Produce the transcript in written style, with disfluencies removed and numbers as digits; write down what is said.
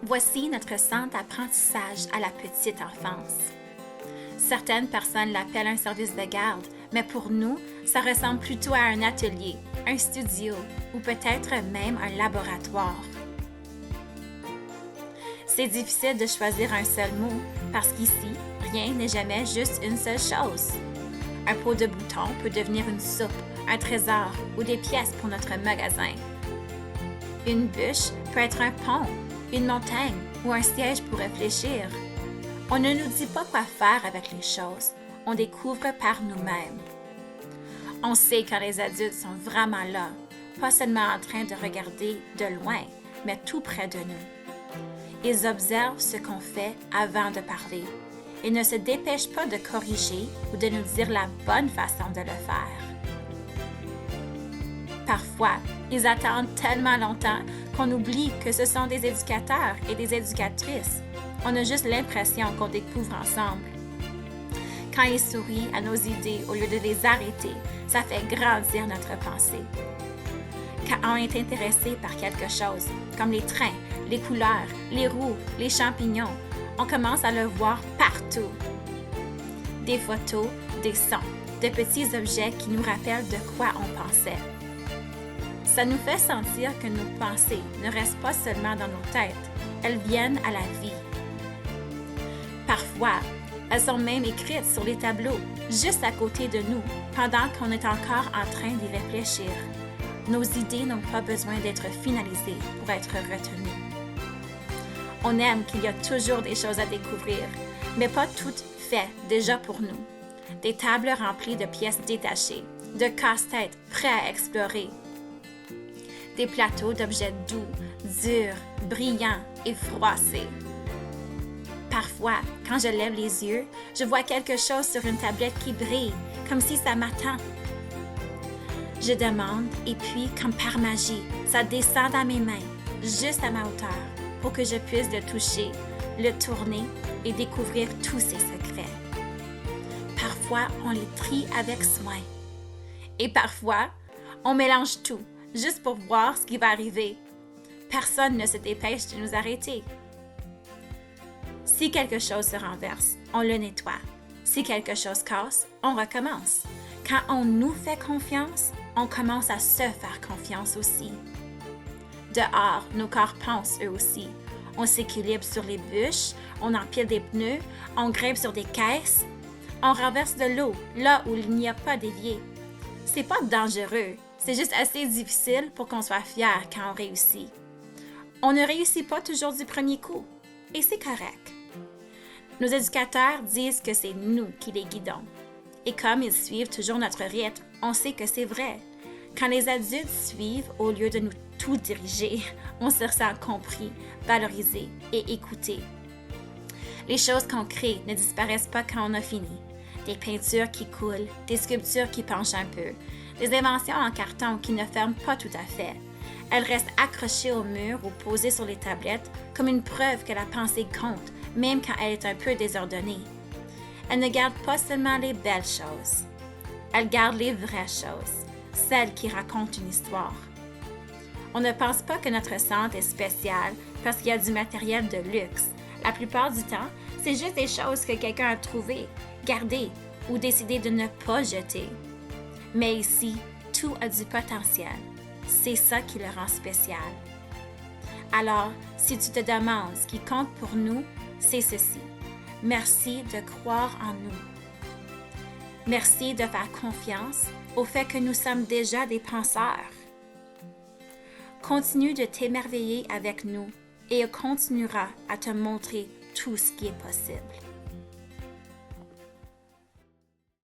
Voici notre centre d'apprentissage à la petite enfance. Certaines personnes l'appellent un service de garde, mais pour nous, ça ressemble plutôt à un atelier, un studio ou peut-être même un laboratoire. C'est difficile de choisir un seul mot parce qu'ici, rien n'est jamais juste une seule chose. Un pot de boutons peut devenir une soupe, un trésor ou des pièces pour notre magasin. Une bûche peut être un pont, une montagne ou un siège pour réfléchir. On ne nous dit pas quoi faire avec les choses, on découvre par nous-mêmes. On sait quand les adultes sont vraiment là, pas seulement en train de regarder de loin, mais tout près de nous. Ils observent ce qu'on fait avant de parler. Ils ne se dépêchent pas de corriger ou de nous dire la bonne façon de le faire. Parfois, ils attendent tellement longtemps qu'on oublie que ce sont des éducateurs et des éducatrices. On a juste l'impression qu'on découvre ensemble. Quand ils sourient à nos idées au lieu de les arrêter, ça fait grandir notre pensée. Quand on est intéressé par quelque chose, comme les trains, les couleurs, les roues, les champignons, on commence à le voir partout. Des photos, des sons, de petits objets qui nous rappellent de quoi on pensait. Ça nous fait sentir que nos pensées ne restent pas seulement dans nos têtes, elles viennent à la vie. Parfois, elles sont même écrites sur les tableaux, juste à côté de nous, pendant qu'on est encore en train d'y réfléchir. Nos idées n'ont pas besoin d'être finalisées pour être retenues. On aime qu'il y a toujours des choses à découvrir, mais pas toutes faites déjà pour nous. Des tables remplies de pièces détachées, de casse-têtes prêts à explorer. Des plateaux d'objets doux, durs, brillants et froissés. Parfois, quand je lève les yeux, je vois quelque chose sur une tablette qui brille, comme si ça m'attend. Je demande et puis, comme par magie, ça descend dans mes mains, juste à ma hauteur, pour que je puisse le toucher, le tourner et découvrir tous ses secrets. Parfois, on les trie avec soin. Et parfois, on mélange tout, juste pour voir ce qui va arriver. Personne ne se dépêche de nous arrêter. Si quelque chose se renverse, on le nettoie. Si quelque chose casse, on recommence. Quand on nous fait confiance, on commence à se faire confiance aussi. Dehors, nos corps pensent eux aussi. On s'équilibre sur les bûches, on empile des pneus, on grimpe sur des caisses, on renverse de l'eau là où il n'y a pas d'évier. C'est pas dangereux, c'est juste assez difficile pour qu'on soit fier quand on réussit. On ne réussit pas toujours du premier coup, et c'est correct. Nos éducateurs disent que c'est nous qui les guidons. Et comme ils suivent toujours notre rythme, on sait que c'est vrai. Quand les adultes suivent au lieu de nous tout diriger, on se ressent compris, valorisé et écouté. Les choses qu'on crée ne disparaissent pas quand on a fini. Des peintures qui coulent, des sculptures qui penchent un peu, des inventions en carton qui ne ferment pas tout à fait. Elles restent accrochées au mur ou posées sur les tablettes comme une preuve que la pensée compte, même quand elle est un peu désordonnée. Elles ne gardent pas seulement les belles choses. Elles gardent les vraies choses, celles qui racontent une histoire. On ne pense pas que notre centre est spécial parce qu'il y a du matériel de luxe. La plupart du temps, c'est juste des choses que quelqu'un a trouvées, gardées ou décidé de ne pas jeter. Mais ici, tout a du potentiel. C'est ça qui le rend spécial. Alors, si tu te demandes ce qui compte pour nous, c'est ceci. Merci de croire en nous. Merci de faire confiance au fait que nous sommes déjà des penseurs. Continue de t'émerveiller avec nous et on continuera à te montrer tout ce qui est possible.